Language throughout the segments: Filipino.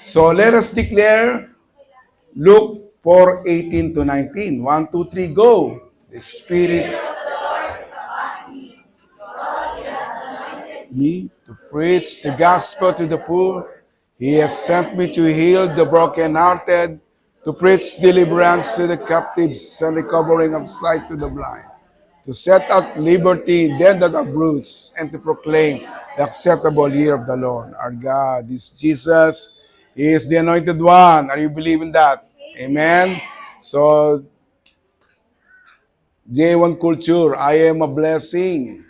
So let us declare Luke 4:18 to 19. 1, 2, 3, go. The Spirit me to preach the gospel to the poor. He has sent me to heal the brokenhearted, to preach deliverance to the captives and recovering of sight to the blind, to set at liberty them that are bruised, and to proclaim the acceptable year of the Lord. Our God is Jesus. He is the anointed one. Are you believing that? Amen. So, J1 Culture, I am a blessing.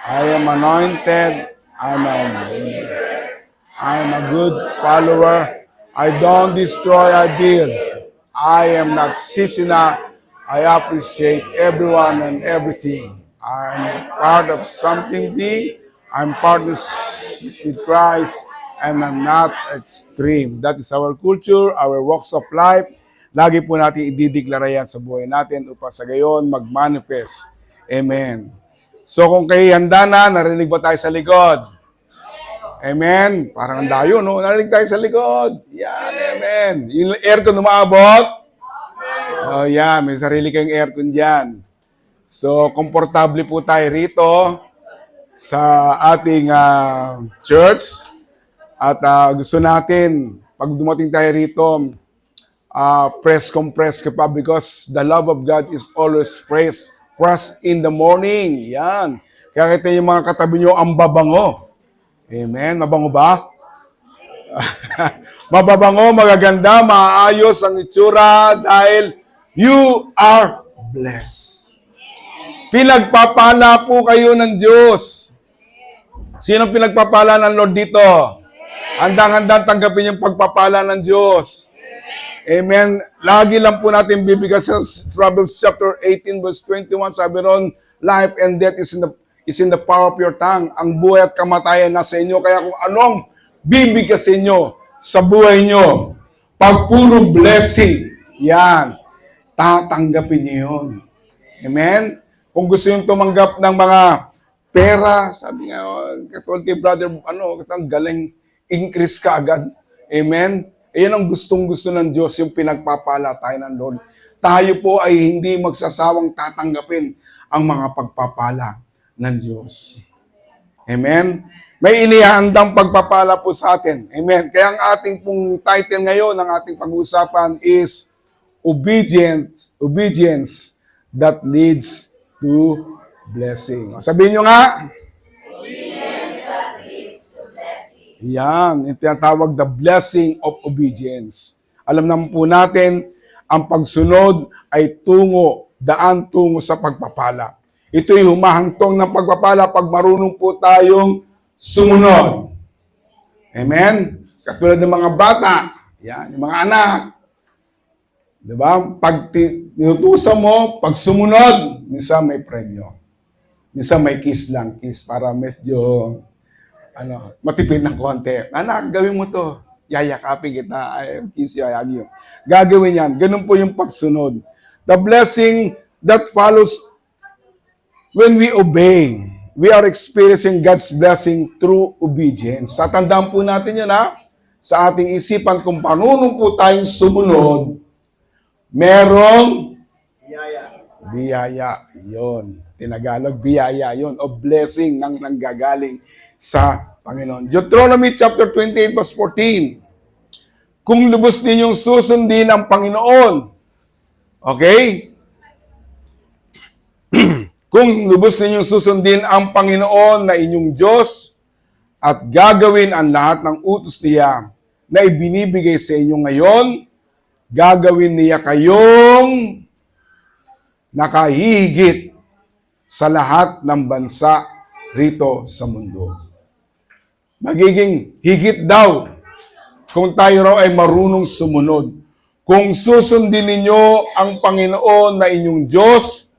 I am anointed. I am a good follower. I don't destroy, I build. I am not Sisina. I appreciate everyone and everything. I'm part of something big. I'm partnership with Christ, and I'm not extreme. That is our culture, our walks of life. Lagi po natin idideklara yan sa buhay natin upang sa gayon mag-manifest. Amen. So kung kayo handa na, narinig ba tayo sa likod? Amen. Parang ang layo, no? Narinig tayo sa likod. Yan, amen. Yung aircon umabot? Oh, yan. May sarili kayong aircon dyan. So, komportable po tayo rito sa ating church. At gusto natin, pag dumating tayo rito, press ka pa because the love of God is always fresh in the morning. Yan. Kaya kita yung mga katabi nyo, ang babango. Amen. Mabango ba? Mababango, magaganda, maayos ang itsura dahil you are blessed. Pinagpapala po kayo ng Diyos. Sino pinagpapala ng Lord dito? Handang-handang tanggapin yung pagpapala ng Diyos. Amen. Lagi lang po natin bibigyan sa Proverbs chapter 18 verse 21, sabi ron, life and death is in the power of your tongue. Ang buhay at kamatayan nasa inyo. Kaya kung anong bibigkasin nyo sa buhay nyo, pag puro blessing, yan, tatanggapin nyo yun. Amen? Kung gusto nyo tumanggap ng mga pera, sabi nga, katulad kay brother, katang galing, increase ka agad. Amen? Ayan ang gustong-gusto ng Diyos, yung pinagpapala tayo ng Lord. Tayo po ay hindi magsasawang tatanggapin ang mga pagpapala ng Diyos. Amen? May inihandang pagpapala po sa atin. Amen? Kaya ang ating pong title ngayon, ang ating pag-uusapan is Obedience that leads to blessing. Sabihin nyo nga. Obedience that leads to blessing. Yan, yung tinatawag the blessing of obedience. Alam naman po natin, ang pagsunod ay daan tungo sa pagpapala. Ito'y humahantong ng pagpapala pag marunong po tayong sumunod. Amen? Katulad ng mga bata, yan, yung mga anak. Diba? Pag tinutusan mo, pag sumunod, minsan may premyo. Minsan may kiss lang, kiss para medyo matipid ng konti. Anak, gawin mo to. Yayakapin kita. Ay, kiss you, ayagi. Gagawin yan. Ganun po yung pagsunod. The blessing that follows when we obey, we are experiencing God's blessing through obedience. Tatandaan po natin yun, sa ating isipan kung paano po tayong sumunod, merong biyaya. Yun. Tinagalog, biyaya yun. O blessing nang nanggagaling sa Panginoon. Deuteronomy chapter 28 verse 14. Kung lubos ninyong susundin ang Panginoon, okay? Kung lubos ninyong susundin ang Panginoon na inyong Diyos at gagawin ang lahat ng utos niya na ibinibigay sa inyo ngayon, gagawin niya kayong nakahihigit sa lahat ng bansa rito sa mundo. Magiging higit daw kung tayo raw ay marunong sumunod. Kung susundin ninyo ang Panginoon na inyong Diyos,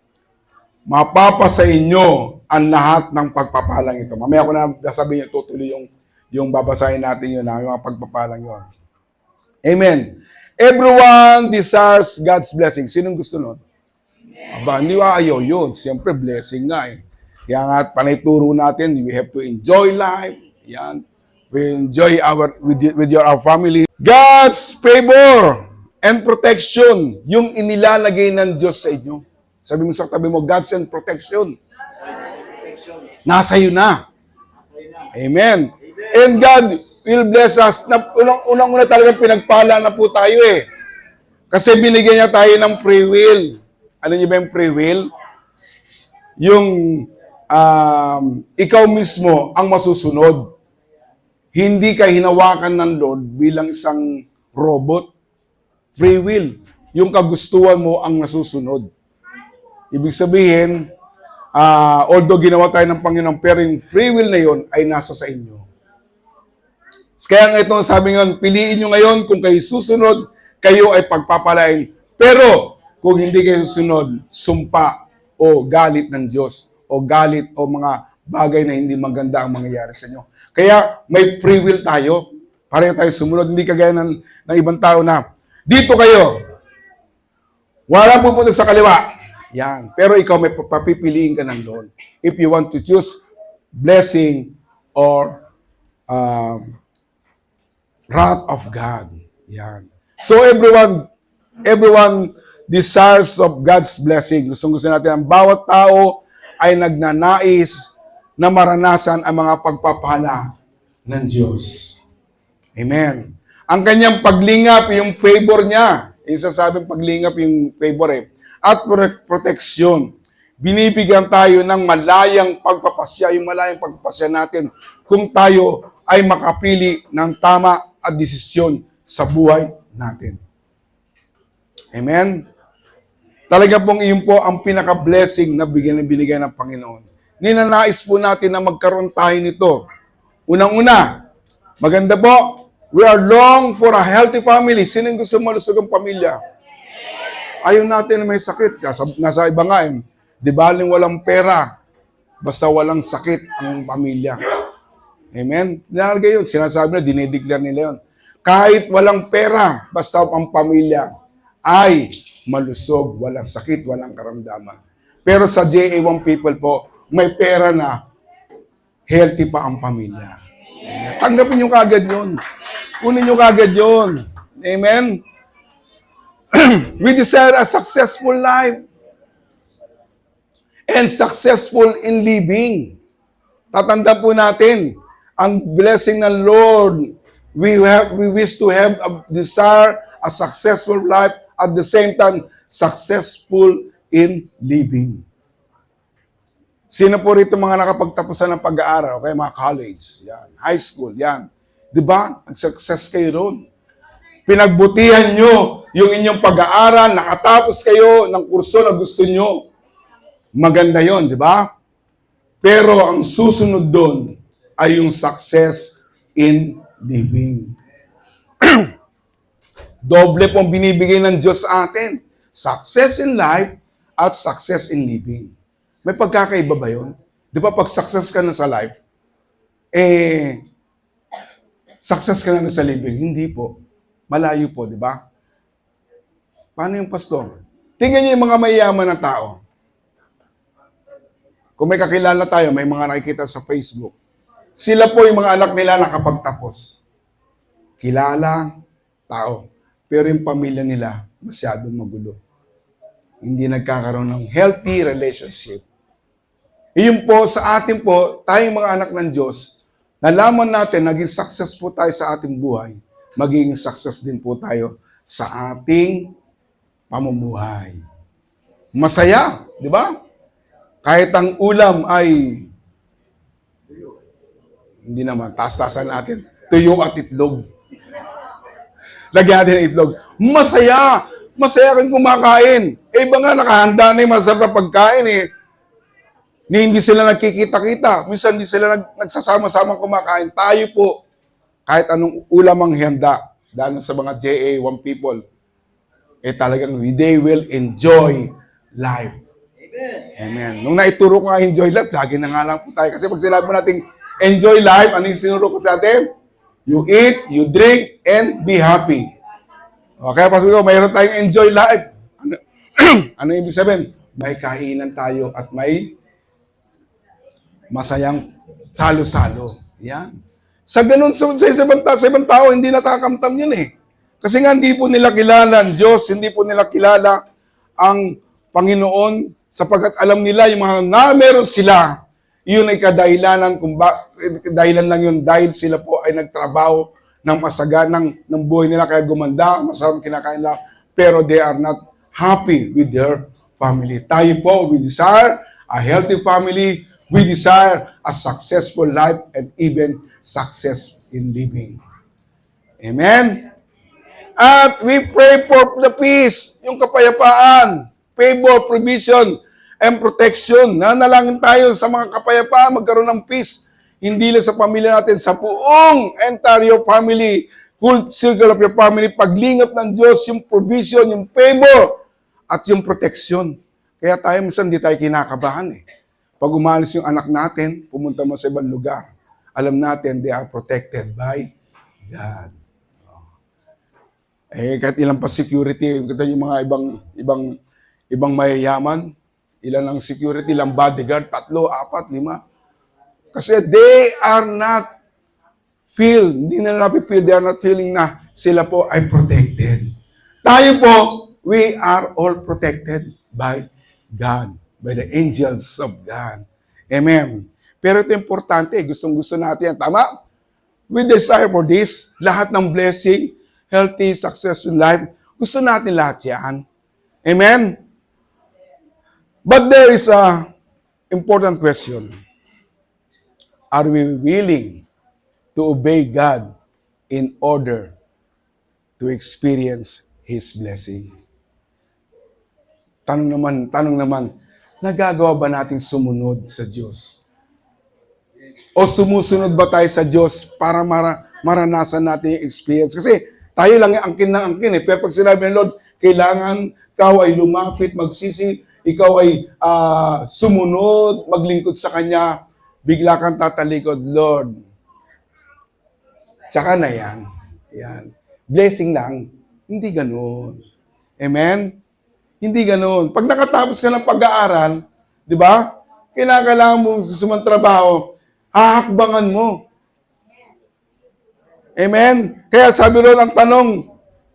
mapapasa inyo ang lahat ng pagpapalang ito. Mamaya ko na sabihin nyo, tutuloy yung babasahin natin yun, yung mga pagpapalang yun. Amen. Everyone desires God's blessing. Sinong gusto nun? Aba, hindi ba ayaw yun? Siyempre, blessing nga eh. Kaya nga, panay turo natin, we have to enjoy life. Yan. We enjoy our family. God's favor and protection, yung inilalagay ng Diyos sa inyo. Sabi mo sa tabi mo, God's and protection. Nasa iyo na. Amen. And God will bless us. Unang-una talaga pinagpala na po tayo eh. Kasi binigyan niya tayo ng free will. Ano niyo ba yung free will? Yung ikaw mismo ang masusunod. Hindi ka hinawakan ng Lord bilang isang robot. Free will. Yung kagustuhan mo ang nasusunod. Ibig sabihin, although ginawa tayo ng Panginoon, pero yung free will na yun ay nasa sa inyo. Kaya nga ito, sabi nga, piliin nyo ngayon kung kayo susunod, kayo ay pagpapalain. Pero, kung hindi kayo susunod, sumpa o galit ng Diyos o galit o mga bagay na hindi maganda ang mangyayari sa inyo. Kaya may free will tayo. Pareho tayo sumunod. Hindi kagaya ng ibang tao na, dito kayo. Wala pupunta sa kaliwa. Yan. Pero ikaw may papipiliin ka ng Lord. If you want to choose blessing or wrath of God. Yan. So everyone desires of God's blessing. Gusto natin ang bawat tao ay nagnanais na maranasan ang mga pagpapala ng Diyos. Amen. Ang kanyang paglingap, yung favor niya, yung sasabing paglingap, yung favor at proteksyon. Binibigyan tayo ng malayang pagpapasya, yung malayang pagpapasya natin kung tayo ay makapili ng tama at desisyon sa buhay natin. Amen? Talaga pong iyon po ang pinaka-blessing na binigay ng Panginoon. Ninanais po natin na magkaroon tayo nito. Unang-una, maganda po, we are long for a healthy family. Sino yung gusto malusog ang pamilya? Ayaw natin na may sakit. Nasa iba nga, di baling walang pera, basta walang sakit ang pamilya. Amen? Nalagay yun. Sinasabi na, dinideclare nila yun. Kahit walang pera, basta ang pamilya ay malusog, walang sakit, walang karamdaman. Pero sa JA1 people po, may pera na, healthy pa ang pamilya. Tanggapin nyo kagad yun. Kunin nyo kagad yun. Amen? We desire a successful life and successful in living. Tatanda po natin, ang blessing ng Lord, we wish to have a desire, a successful life, at the same time, successful in living. Sino po rito mga nakapagtapusan ng pag-aaral? Okay, mga college, yan, high school, yan. Di ba? Nag-success kayo doon. Pinagbutihan nyo yung inyong pag-aaral, nakatapos kayo ng kurso na gusto nyo. Maganda yon, di ba? Pero ang susunod doon ay yung success in living. Doble pong binibigay ng Diyos sa atin. Success in life at success in living. May pagkakaiba ba yun? Di ba pag success ka na sa life, success ka na sa living? Hindi po. Malayo po, di ba? Paano yung pastor? Tingnan niyo yung mga mayayaman na tao. Kung may kakilala tayo, may mga nakikita sa Facebook. Sila po yung mga anak nila nakapagtapos. Kilala, tao. Pero yung pamilya nila, masyadong magulo. Hindi nagkakaroon ng healthy relationship. Iyon po, sa atin po, tayong mga anak ng Diyos, nalaman natin, naging success po tayo sa ating buhay, magiging success din po tayo sa ating pamumuhay. Masaya, di ba? Kahit ang ulam ay, hindi naman, taas-taasan natin, tuyo at itlog. Lagyan natin ng itlog. Masaya! Masaya kang kumakain. Iba nga, nakahanda na yung masarap na pagkain Hindi sila nagkikita-kita. Minsan hindi sila nagsasama-sama kumakain. Tayo po, kahit anong ulam ang handa, dahil sa mga JA1 people, talagang they will enjoy life. Amen. Nung naituro ko nga enjoy life, lagi na nga lang po tayo. Kasi pag sinabi mo natin enjoy life, ano yung sinuro ko sa atin? You eat, you drink, and be happy. Okay, pastor ko, mayroon tayong enjoy life. Ano ibig sabihin? May kainan tayo at may masayang salo-salo. Yan. Sa ganun, sa ibang tao, hindi natakamtam yun eh. Kasi nga, hindi po nila kilala ang Diyos, hindi po nila kilala ang Panginoon, sapagkat alam nila yung mga na meron sila, yun ay kadahilanan, dahilan lang yun dahil sila po ay nagtrabaho ng masaganang ng buhay nila, kaya gumanda, masarap kinakain nila, pero they are not happy with their family. Tayo po, we desire a healthy family, we desire a successful life, and even success in living. Amen? At we pray for the peace, yung kapayapaan, favor, provision, and protection. Nanalangin tayo sa mga kapayapaan, magkaroon ng peace, hindi lang sa pamilya natin, sa buong entire family, full circle of your family, paglingap ng Diyos, yung provision, yung favor, at yung protection. Kaya tayo, minsan hindi tayo kinakabahan eh. Pag umalis yung anak natin, pumunta mo sa ibang lugar, alam natin, they are protected by God. Eh, kahit ilang pa security, yung mga ibang mayayaman, ilan ang security, ilang bodyguard, 3, 4, 5. Kasi they are not hindi nila napipil, they are not feeling na sila po ay protected. Tayo po, we are all protected by God, by the angels of God. Amen. Pero ito importante, gustong-gusto natin yan. Tama? We desire for this, lahat ng blessing, healthy, successful life, gusto natin lahat yan. Amen? But there is a important question. Are we willing to obey God in order to experience His blessing? Tanong naman, nagagawa ba natin sumunod sa Diyos? O sumusunod ba tayo sa Diyos para maranasan natin yung experience? Kasi tayo lang yung angkin ng angkin eh. Pero pag sinabi ng Lord, kailangan ikaw ay lumapit, magsisi, ikaw ay sumunod, maglingkod sa Kanya, bigla kang tatalikod, Lord. Tsaka na yan. Yan. Blessing lang. Hindi ganun. Amen? Hindi ganun. Pag nakatapos ka ng pag-aaral, di ba? Kailangan mo gusto mong trabaho, hahakbangan mo. Amen? Kaya sabi ron ang tanong,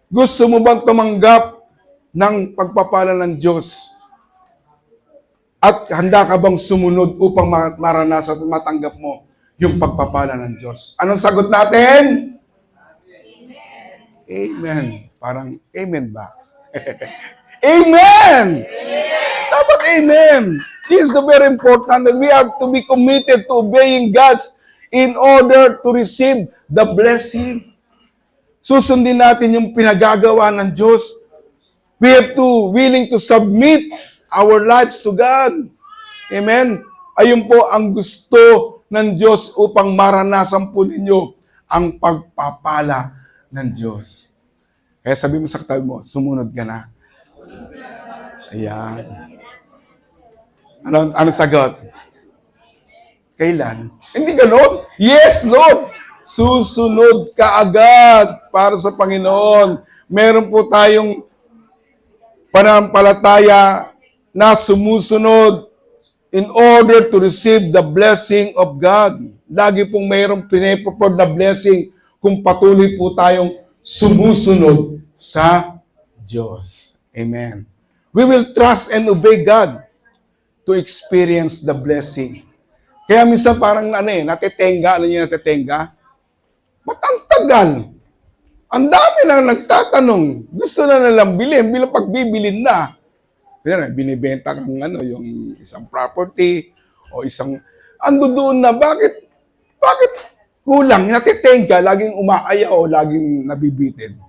gusto mo bang tumanggap ng pagpapala ng Diyos? At handa ka bang sumunod upang maranasan at matanggap mo yung pagpapala ng Diyos? Anong sagot natin? Amen. Amen. Parang amen ba? Amen! Dapat amen. This is the very important that we have to be committed to obeying God's in order to receive the blessing. Susundin natin yung pinagagawa ng Diyos. We have to willing to submit our lives to God. Amen? Ayun po ang gusto ng Diyos upang maranasan po ninyo ang pagpapala ng Diyos. Kaya sabi mo sa katabi mo, sumunod ka na. Ayan. Ano sagot? Kailan? Hindi gano'n. Yes, Lord. Susunod ka agad para sa Panginoon. Meron po tayong pananampalataya na sumusunod in order to receive the blessing of God. Lagi pong mayroong piniproport na blessing kung patuloy po tayong sumusunod sa Diyos. Amen. We will trust and obey God to experience the blessing. Kaya minsan parang natitenga. Ano yung natitenga? Ba't ang tagal? Ang dami na nagtatanong. Gusto na nalang bilhin. Bilang pagbibilin na. Kaya binibenta kang yung isang property o isang... Ando doon na. Bakit kulang? Natitenga. Laging umaaya o laging nabibitin.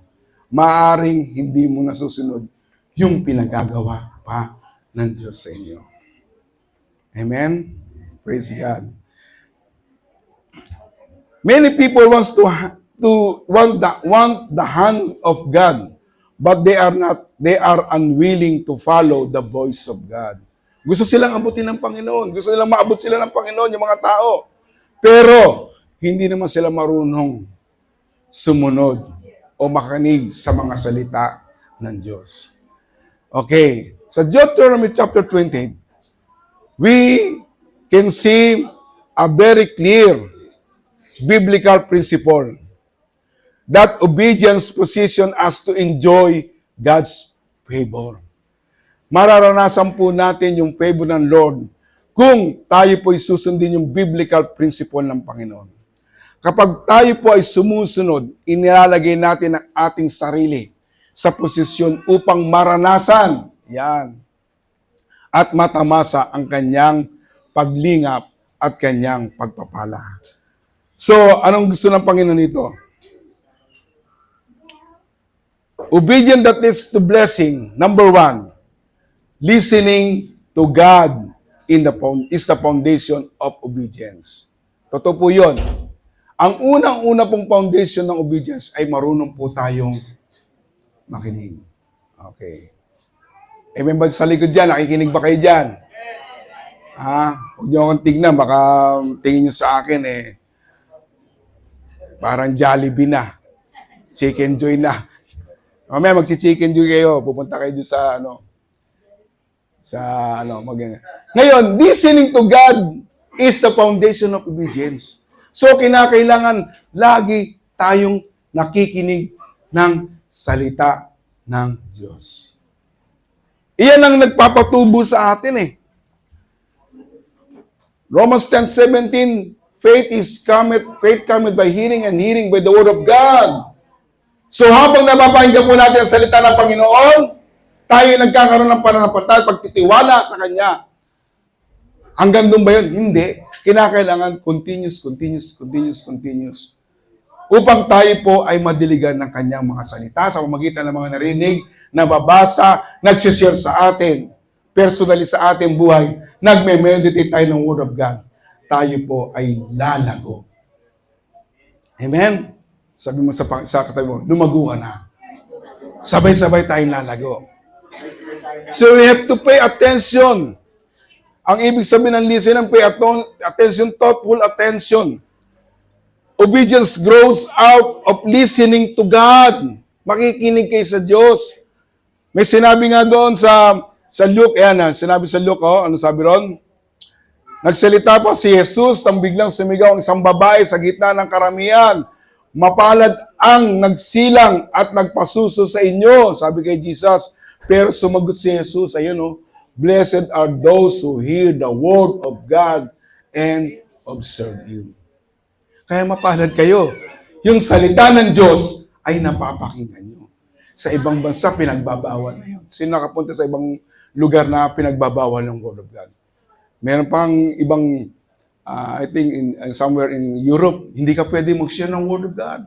Maaring hindi mo nasusunod yung pinagagawa pa ng Diyos sa inyo. Amen? Praise God. Many people want the hand of God, but they are unwilling to follow the voice of God. Gusto silang abutin ng Panginoon. Gusto nilang maabot sila ng Panginoon, yung mga tao. Pero, hindi naman sila marunong sumunod o makinig sa mga salita ng Diyos. Okay. Sa Deuteronomy chapter 20, we can see a very clear biblical principle. That obedience position us to enjoy God's favor. Mararanasan po natin yung favor ng Lord kung tayo po ay susundin yung biblical principle ng Panginoon. Kapag tayo po ay sumusunod, inilalagay natin ang ating sarili sa posisyon upang maranasan, yan, at matamasa ang kanyang paglingap at kanyang pagpapala. So, anong gusto ng Panginoon nito? Obedience that leads to blessing. Number 1, listening to God is the foundation of obedience. Totoo po yun. Ang unang-una pong foundation ng obedience ay marunong po tayong makinig. Okay. Amen ba sa likod dyan? Nakikinig ba kayo dyan? Huwag niyo akong tignan. Baka tingin niyo sa akin parang Jollibee na. Chicken Joy na. Mamaya magchi-chicken Joy kayo. Pupunta kayo sa Ngayon, listening to God is the foundation of obedience. So, kinakailangan lagi tayong nakikinig ng salita ng Diyos. Iyan ang nagpapatubo sa atin Romans 10:17, faith cometh by hearing and hearing by the word of God. So, habang napapakinggan po natin ang salita ng Panginoon, tayo nagkakaroon ng pananampalataya, pagtitiwala sa Kanya. Hanggang doon ba yun? Hindi. Kinakailangan continuous. Upang tayo po ay madiligan ng Kanyang mga salita sa pamamagitan ng mga narinig, nababasa, nagsishare sa atin, personally sa ating buhay, nagme-meditate tayo ng Word of God. Tayo po ay lalago. Amen? Sabi mo sa katabi mo, lumago ka na. Sabay-sabay tayong lalago. So we have to pay attention. Ang ibig sabihin ng listen, pay attention, thoughtful attention. Obedience grows out of listening to God. Makikinig kayo sa Diyos. May sinabi nga doon sa Luke, sinabi sa Luke, ano sabi ron? Nagsalita pa si Jesus, nang biglang sumigaw ang isang babae sa gitna ng karamihan. Mapalad ang nagsilang at nagpasuso sa inyo, sabi kay Jesus. Pero sumagot si Jesus, blessed are those who hear the word of God and observe you. Kaya mapalad kayo. Yung salita ng Diyos ay napapakinggan nyo. Sa ibang bansa, pinagbabawal na yun. Sino nakapunta sa ibang lugar na pinagbabawal ng word of God? Meron pang ibang, I think, somewhere in Europe, hindi ka pwede mag-share ng word of God.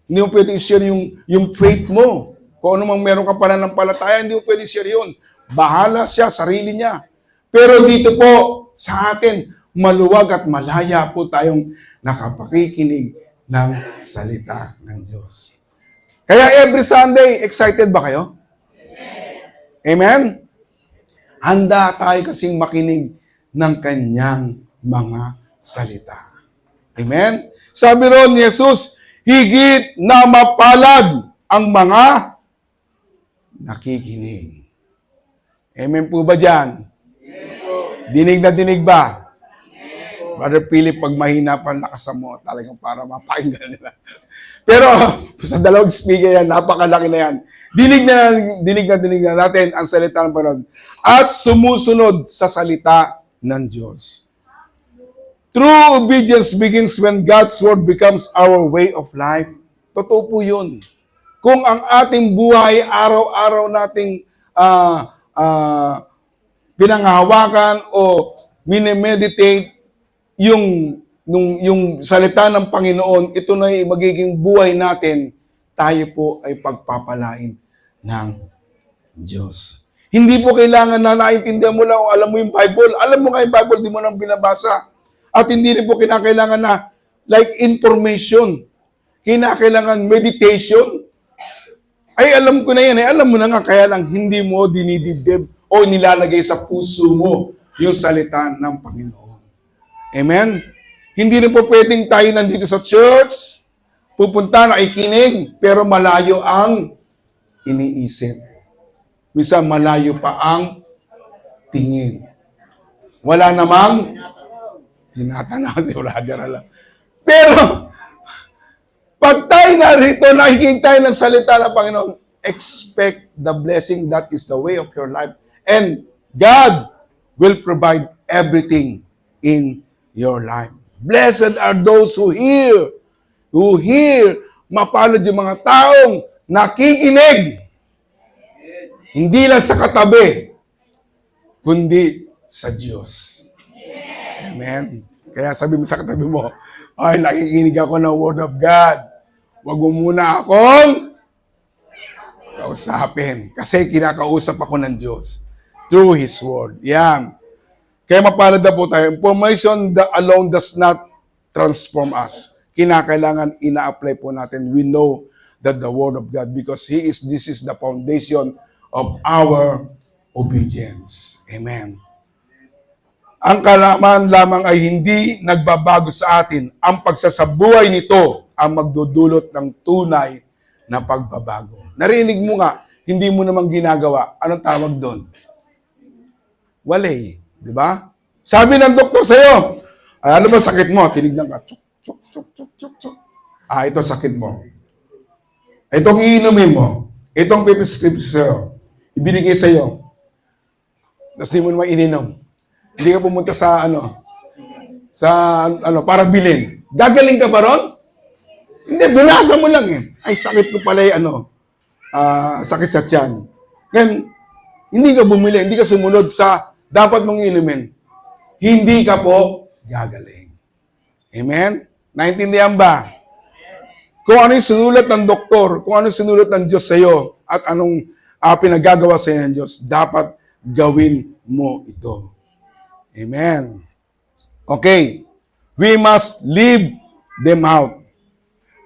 Hindi mo pwede i-share yung faith mo. Kung ano mang meron ka pananampalataya, hindi mo pwede share yun. Bahala siya, sarili niya. Pero dito po, sa atin, maluwag at malaya po tayong nakapakikinig ng salita ng Diyos. Kaya every Sunday, excited ba kayo? Amen? Handa tayo kasing makinig ng kanyang mga salita. Amen? Sabi ron ni Jesus, higit na mapalad ang mga nakikinig. Amen po ba dyan? Dinig na dinig ba? Brother Philip, pag mahina pa lakasan mo, talagang para mapakinggan nila. Pero sa dalawang speaker yan, napakalaki na yan. Dinig na natin ang salita ng Panginoon. At sumusunod sa salita ng Diyos. True obedience begins when God's word becomes our way of life. Totoo po yun. Kung ang ating buhay, araw-araw nating pinanghahawakan o minemeditate yung salita ng Panginoon, ito na yung magiging buhay natin, tayo po ay pagpapalain ng Diyos. Hindi po kailangan na naintindihan mo lang o alam mo yung Bible. Alam mo nga yung Bible, di mo nang binabasa. At hindi rin po kinakailangan na like information. Kinakailangan meditation. Ay, alam ko na yan. Alam mo na nga, kaya lang hindi mo dinidibdib o nilalagay sa puso mo yung salita ng Panginoon. Amen? Hindi rin po pwedeng tayo nandito sa church, pupunta, nakikinig, pero malayo ang iniisip. Minsan malayo pa ang tingin. Wala namang tinatanaw si brother. Pero, pag tayo narito, nakikinig tayo ng salita ng Panginoon, expect the blessing. That is the way of your life. And God will provide everything in your life. Blessed are those who hear, mapalad yung mga taong nakikinig. Hindi lang sa katabi, kundi sa Diyos. Amen. Kaya sabi mo sa katabi mo, ay, nakikinig ako ng Word of God. Huwag mo muna akong kausapin. Kasi kinakausap ako ng Diyos through His Word. Yan. Kaya mapalad na po tayo. Information alone does not transform us. Kinakailangan ina-apply po natin. We know that the Word of God, because this is the foundation of our obedience. Amen. Ang kalaman lamang ay hindi nagbabago sa atin. Ang pagsasabuhay nito ang magdudulot ng tunay na pagbabago. Narinig mo nga, hindi mo namang ginagawa. Anong tawag doon? Walay. Di ba? Sabi ng doktor sa'yo, ay, ano ba sakit mo? Tinignan ka, tsuk, tsuk, tsuk, tsuk, tsuk, tsuk. Ito sakit mo. Itong iinumin mo. Itong piprescription sa'yo. Ibinigay sa'yo. Tapos di mo naman ininom. Hindi ka pumunta sa para bilhin. Gagaling ka ba ron? Hindi, binasa mo lang eh. Ay, sakit ko pala sakit sa tiyan. Ngayon, hindi ka bumili, hindi ka sumunod sa dapat mong inumin. Hindi ka po gagaling. Amen? Naintindihan ba? Kung ano yung sinulat ng doktor, kung ano yung sinulat ng Diyos sa iyo, at anong pinagagawa sa iyo ng Diyos, dapat gawin mo ito. Amen. Okay. We must leave them out.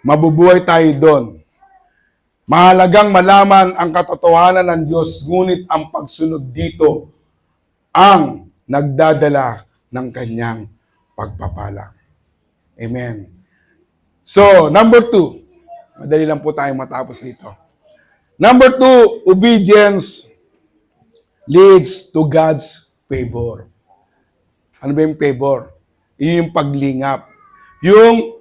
Mabubuhay tayo doon. Mahalagang malaman ang katotohanan ng Diyos, ngunit ang pagsunod dito ang nagdadala ng kanyang pagpapala. Amen. So, number 2. Madali lang po tayong matapos dito. Number 2, obedience leads to God's favor. Ano ba yung favor? Yung paglingap. Yung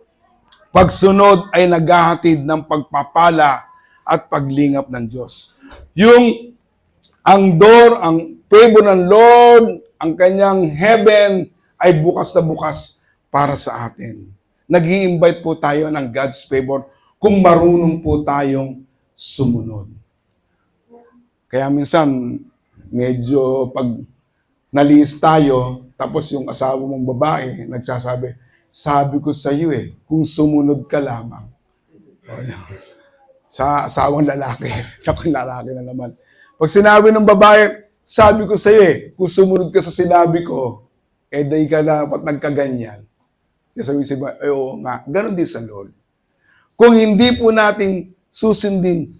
pagsunod ay naghahatid ng pagpapala at paglingap ng Diyos. Ang favor ng Lord, ang kanyang heaven ay bukas na bukas para sa atin. Nag-i-invite po tayo ng God's favor kung marunong po tayong sumunod. Kaya minsan, medyo pag nalis tayo, tapos yung asawa mong babae, nagsasabi, sabi ko sa iyo kung sumunod ka lamang. Sa asawang lalaki, ako lalaki na naman. Pag sinabi ng babae, sabi ko sa iyo kung sumunod ka sa sinabi ko, dahi ka dapat nagkaganyan. Kaya sabi siya, oo nga, ganun din sa Lord. Kung hindi po natin susundin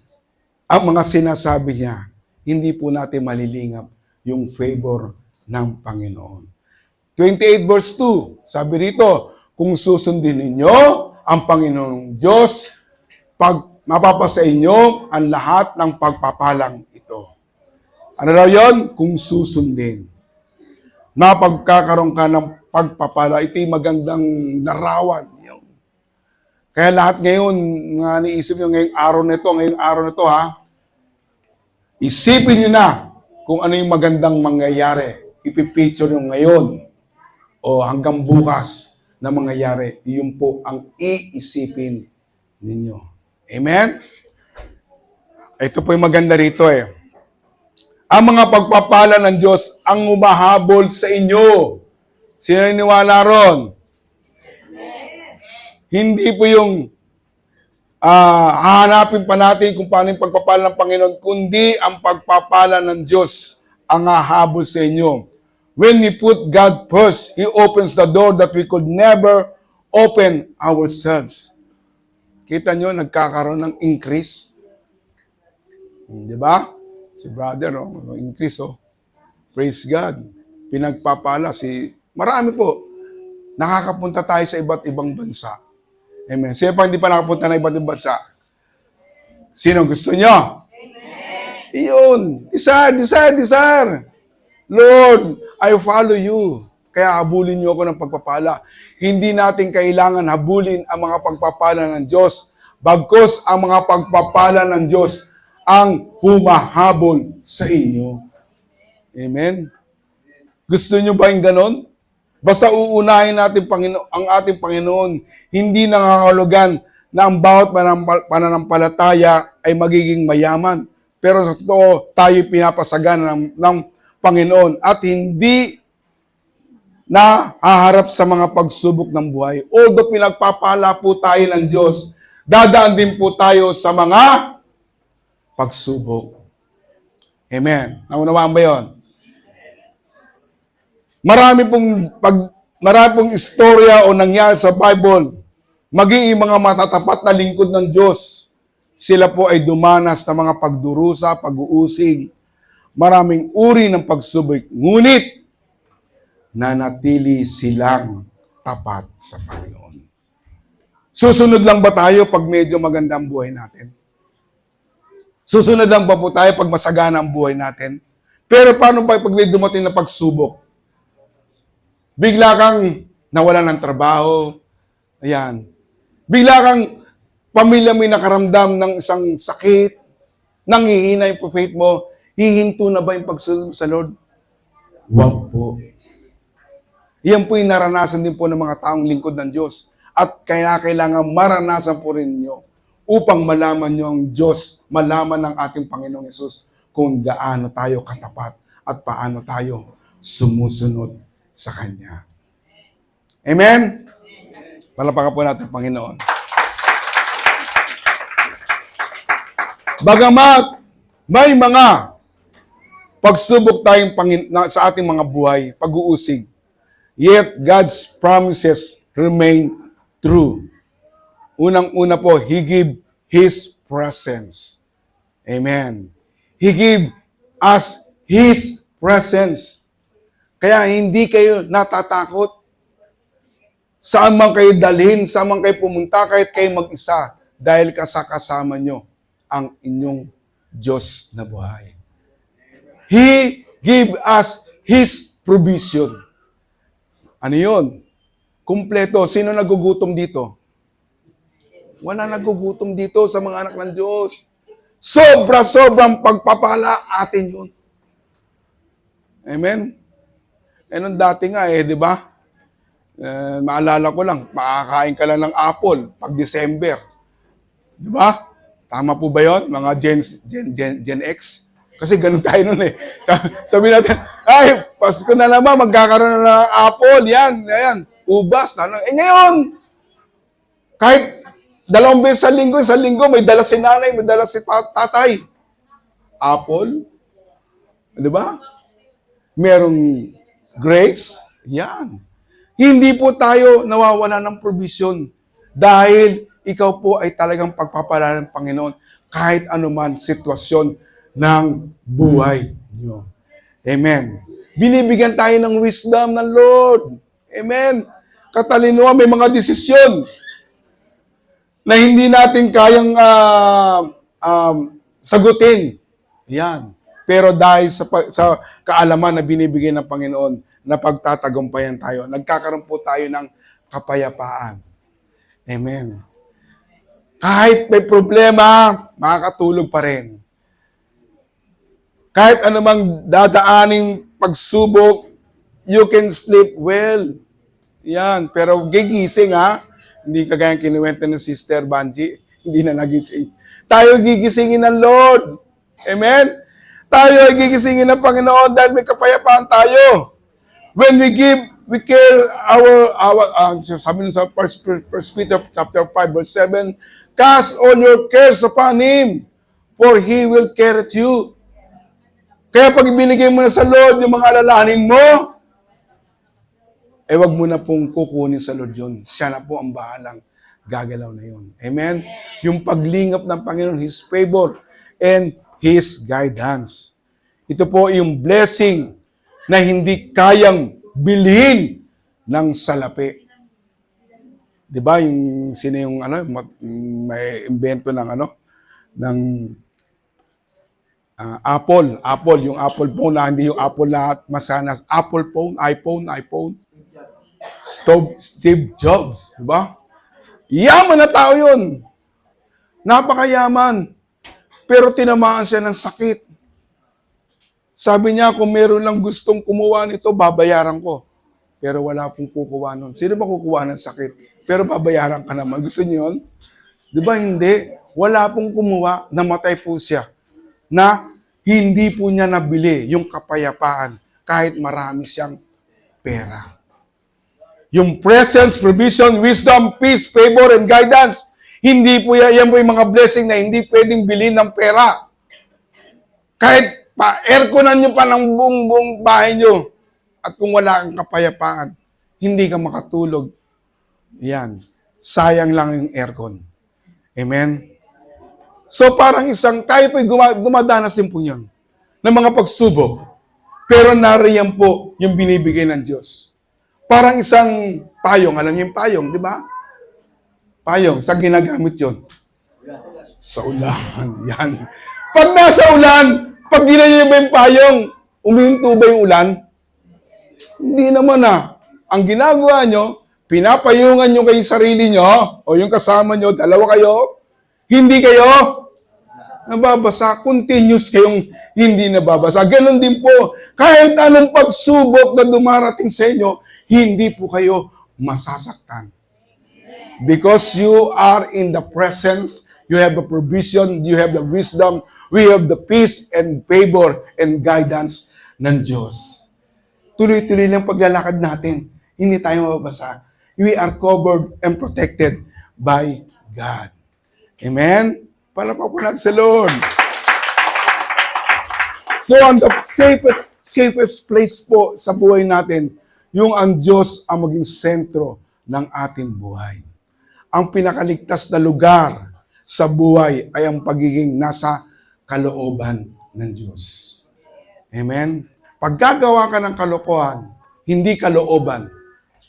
ang mga sinasabi niya, hindi po natin malilingap yung favor ng Panginoon. 28 verse 2, sabi rito, kung susundin ninyo ang Panginoong Diyos, mapapasa inyo ang lahat ng pagpapalang ito. Ano raw yun? Kung susundin. Napagkakaroon ka ng pagpapala, ito'y magandang larawan. Kaya lahat ngayon, nga niisip nyo ngayong araw na ito, isipin nyo na kung ano yung magandang mangyayari. Ipipicture nyo ngayon o hanggang bukas na mangyayari. Yun po ang iisipin ninyo. Amen? Ito po yung maganda rito Ang mga pagpapala ng Diyos ang humahabol sa inyo. Sino niniwala ron? Hindi po yung hahanapin pa natin kung paano yung pagpapala ng Panginoon, kundi ang pagpapala ng Diyos ang hahabol sa inyo. When we put God first, He opens the door that we could never open ourselves. Kita nyo, nagkakaroon ng increase. Di ba? Si brother, increase, Praise God. Pinagpapala marami po. Nakakapunta tayo sa iba't ibang bansa. Amen. Sino pa hindi pa nakapunta na iba't ibang bansa? Sino gusto nyo? Amen. Iyon. Desire. Lord, I follow you. kaya habulin niyo ako ng pagpapala. Hindi natin kailangan habulin ang mga pagpapala ng Diyos. Bagkus ang mga pagpapala ng Diyos ang humahabol sa inyo. Amen? Gusto niyo ba yung ganon? Basta uunahin natin ang ating Panginoon, hindi nangangahulugan na ang bawat pananampalataya ay magiging mayaman. Pero sa totoo, tayo pinapasagana ng Panginoon at hindi na haharap sa mga pagsubok ng buhay. Although pinagpapala po tayo ng Diyos, dadaan din po tayo sa mga pagsubok. Amen. Naunawaan ba yun? Marami pong istorya o nangyari sa Bible, maging mga matatapat na lingkod ng Diyos, sila po ay dumanas ng mga pagdurusa, pag-uusig, maraming uri ng pagsubok, ngunit nanatili silang tapat sa Panginoon. Susunod lang ba tayo pag medyo maganda ang buhay natin? Susunod lang ba po tayo pag masagana ang buhay natin? Pero paano ba pag may dumating na pagsubok? Bigla kang nawalan ng trabaho. Ayan. Bigla kang pamilya mo'y nakaramdam ng isang sakit. Nanghihina yung faith mo. Hihinto na ba yung pagsunod sa Lord? Wag po. Yan po yung naranasan din po ng mga taong lingkod ng Diyos. At kaya kailangan maranasan po rin nyo upang malaman nyo ang Diyos, malaman ng ating Panginoong Yesus kung gaano tayo katapat at paano tayo sumusunod sa Kanya. Amen? Palapakan po natin, Panginoon. Bagamat may mga pagsubok tayong sa ating mga buhay, pag-uusig, yet God's promises remain true. Unang-una po, He give His presence. Amen. He give us His presence. Kaya hindi kayo natatakot. Saan man kayo dalhin, saan man kayo pumunta, kahit kayo mag-isa, dahil kasama nyo ang inyong Diyos na buhay. He give us His provision. Ano yun? Kumpleto. Sino nagugutom dito? Wala nagugutom dito sa mga anak ng Diyos. Sobra-sobrang pagpapala atin yun. Amen? Nung dati nga di ba? Maalala ko lang, makakain ka lang ng apple pag December. Di ba? Tama po ba yun? Mga Gen X? Kasi ganun tayo nun Sabi natin, ay, Pasko na naman, magkakaroon na ng apple, yan, ubas na. Ngayon, kahit 2 beses sa linggo, may dala si nanay, may dala si tatay. Apple. Di ba? Merong grapes. Yan. Hindi po tayo nawawala ng provision dahil ikaw po ay talagang pagpapala ng Panginoon kahit anuman sitwasyon ng buhay niyo. Amen. Binibigyan tayo ng wisdom ng Lord. Amen. Katalinuhan, may mga desisyon na hindi natin kayang sagutin. Yan. Pero dahil sa kaalaman na binibigay ng Panginoon, na pagtatagumpayan tayo, nagkakaroon po tayo ng kapayapaan. Amen. Kahit may problema, makakatulog pa rin. Kahit anumang dadaaning pagsubok, you can sleep well. Yan. Pero gigising Hindi kagaya kinuwento ng Sister Banji, hindi na nagising. Tayo gigisingin ng Lord. Amen? Tayo ay gigisingin ng Panginoon dahil may kapayapaan tayo. When we care sabi sa 1 Peter chapter 5 verse 7, cast all your cares upon Him, for He will care at you. Kaya pag ibinigay mo na sa Lord yung mga alalahanin mo, wag mo na pong kukunin sa Lord yun. Siya na po ang bahalang gagalaw na yun. Amen? Yung paglingap ng Panginoon, His favor and His guidance. Ito po yung blessing na hindi kayang bilhin ng salapi. 'Di ba yung sino yung may invento ng ng Apple, yung Apple phone na hindi yung Apple na masanas. Apple phone, iPhone. Steve Jobs, di ba? Yaman na tao yun. Napakayaman. Pero tinamaan siya ng sakit. Sabi niya, kung meron lang gustong kumuha nito, babayaran ko. Pero wala pong kukuha nun. Sino ba kukuha ng sakit? Pero babayaran ka naman. Gusto niyo yun? Di ba hindi? Wala pong kumuha, namatay po siya. Na hindi po niya nabili yung kapayapaan kahit marami siyang pera. Yung presence, provision, wisdom, peace, favor, and guidance, hindi po yan po yung mga blessing na hindi pwedeng bilhin ng pera. Kahit pa-airconan nyo pa ng buong bahay nyo, at kung wala kang kapayapaan, hindi ka makatulog. Yan. Sayang lang yung aircon. Amen? So parang tayo po'y dumadanas din po yan ng mga pagsubok. Pero nariyan po yung binibigay ng Diyos. Parang isang payong. Alam niyo yung payong, di ba? Payong. Saan ginagamit yun? Sa ulan. Yan. Pag nasa ulan, pag ginanyan ba yung payong, umihinto ba yung ulan? Hindi naman Ang ginagawa nyo, pinapayungan nyo kayo sarili nyo, o yung kasama nyo, dalawa kayo, hindi kayo nababasa. Continuous kayong hindi nababasa. Ganon din po, kahit anong pagsubok na dumarating sa inyo, hindi po kayo masasaktan. Because you are in the presence, you have the provision, you have the wisdom, we have the peace and favor and guidance ng Diyos. Tuloy-tuloy lang paglalakad natin. Hindi tayo mababasa. We are covered and protected by God. Amen? Palapag po natin sa Lord. So, ang the safest place po sa buhay natin, yung ang Diyos ang maging sentro ng ating buhay. Ang pinakaligtas na lugar sa buhay ay ang pagiging nasa kalooban ng Diyos. Amen? Pag gagawa ka ng kalokohan, hindi kalooban,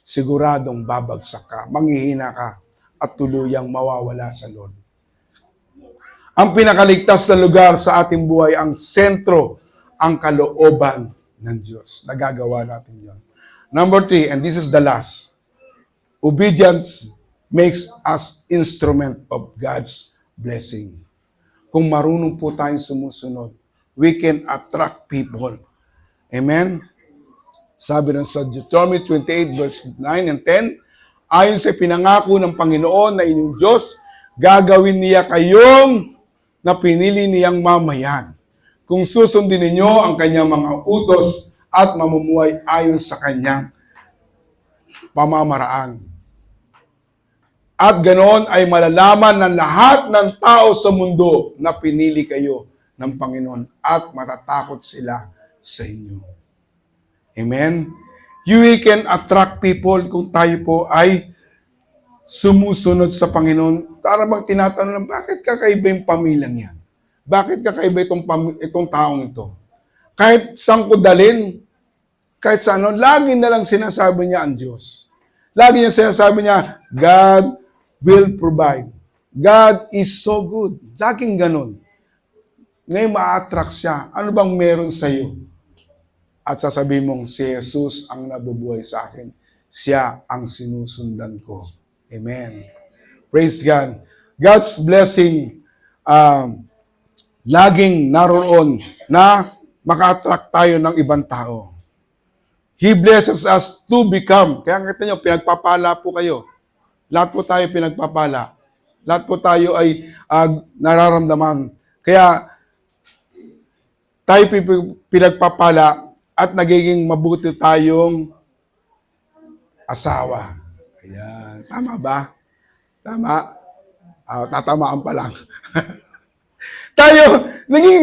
siguradong babagsak ka, manghihina ka, at tuluyang mawawala sa Lord. Ang pinakaligtas na lugar sa ating buhay, ang sentro, ang kalooban ng Diyos. Nagagawa natin yon. Number 3, and this is the last. Obedience makes us instrument of God's blessing. Kung marunong po tayong sumusunod, we can attract people. Amen? Sabi ng sa Deuteronomy 28 verse 9 and 10, ayon sa pinangako ng Panginoon na inyong Diyos, gagawin niya kayong na pinili niyang mamayan. Kung susundin ninyo ang kanyang mga utos at mamumuhay ayon sa kanyang pamamaraan. At ganoon ay malalaman ng lahat ng tao sa mundo na pinili kayo ng Panginoon at matatakot sila sa inyo. Amen? You can attract people kung tayo po ay sumusunod sa Panginoon. Para bang tinatanong, bakit kakaiba yung pamilyang yan? Bakit kakaiba itong taong ito? Kahit saan ko dalhin, kahit saan, lagi na lang sinasabi niya ang Diyos. Lagi niya sinasabi niya, God will provide. God is so good. Laging ganun. Ngayon ma-attract siya. Ano bang meron sa iyo? At sasabihin mong, si Jesus ang nabubuhay sa akin. Siya ang sinusundan ko. Amen. Praise God. God's blessing, laging naroon na maka-attract tayo ng ibang tao. He blesses us to become. Kaya kita nyo, pinagpapala po kayo. Lahat po tayo pinagpapala. Lahat po tayo ay nararamdaman. Kaya tayo pinagpapala at nagiging mabuti tayong asawa. Ayan. Tama ba? Tama? Tatamaan pa lang. Tayo,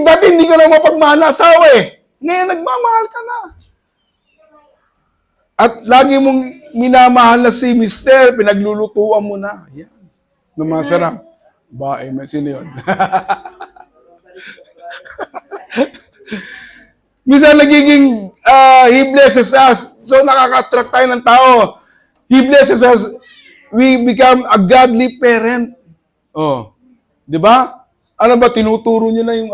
dati hindi ka na mapagmahal na asawa eh. Ngayon, nagmamahal ka na. At lagi mong minamahal na si Mister, pinaglulutuan mo na. Ayan. Masarap. Ba, amen. Sino yun? Minsan nagiging, He blesses us. So nakaka-attract tayo ng tao. He blesses us. We become a godly parent. Oh. Di ba? Ano ba, tinuturo niyo na yung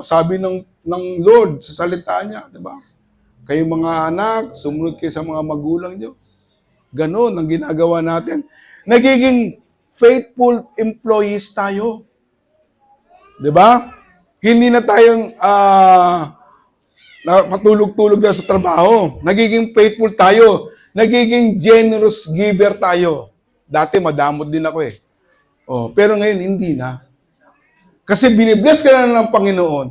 sabi ng Lord sa salita niya, di ba? Kayong mga anak, sumunod kayo sa mga magulang niyo. Ganon ang ginagawa natin. Nagiging faithful employees tayo. Di ba? Hindi na tayong patulog-tulog na sa trabaho. Nagiging faithful tayo. Nagiging generous giver tayo. Dati madamot din ako eh. Pero ngayon, hindi na. Kasi binibless ka na ng Panginoon.